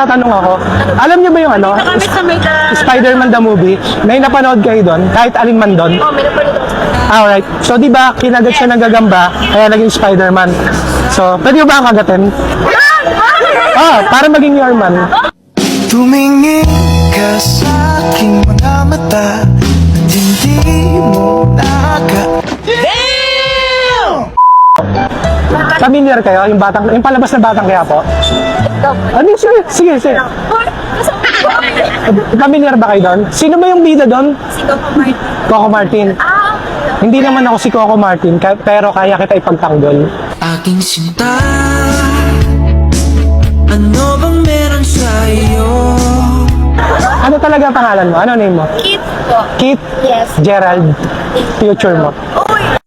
tatanong ako. Alam niyo ba yung ano? Dito kami sa may Spider-Man the movie? May napanood kayo doon? Kahit alin man doon? Oh, may napanood ako. Alright. So, di ba, kinagat siya ng gagamba, kaya naging Spider-Man. So, pwede mo ba ang kagatin? Para maging your man. Tumingin ka sa aking mga mata at hindi mo naga. Familiar kayo? Yung batang, yung palabas na batang kaya po? Ano? Sige. Familiar ba kayo doon? Sino ba yung bida doon? Si Coco Martin. Coco Martin. Hindi naman ako si Coco Martin, pero kaya kita ipagtanggol. Aking sinta, ano bang meron sa'yo? Ano talaga ang pangalan mo? Ano name mo? Kit po. Kit? Yes. Gerald? Future mo?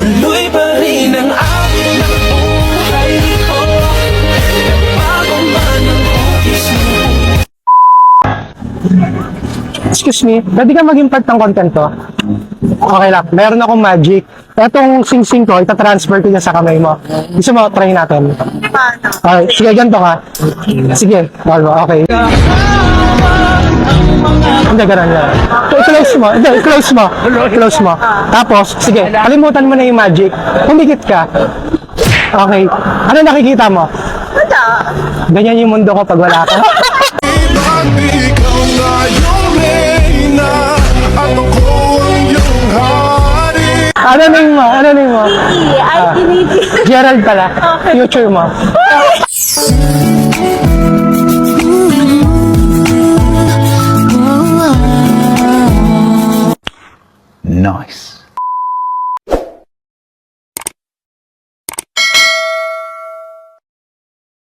Tuloy pa rin ang aking buhay ko. Bago man ang office mo. Excuse me, pwede ka maging part ng content to? Okay lang, meron akong magic. Etong sing-sing ko, itatransfer ko niya sa kamay mo. Gusto mo, try natin. Okay, sige, ganito ka. Sige, okay. Hindi, ganun yan. I-close mo, i-close mo. Tapos, sige, kalimutan mo na yung magic. Humikit ka. Okay, ano nakikita mo? Wala. Ganyan yung mundo ko pag wala ka. Ikaw na yung reyna at ako ang iyong hari. Ano name mo? Gerald pala. Future mo. Nice.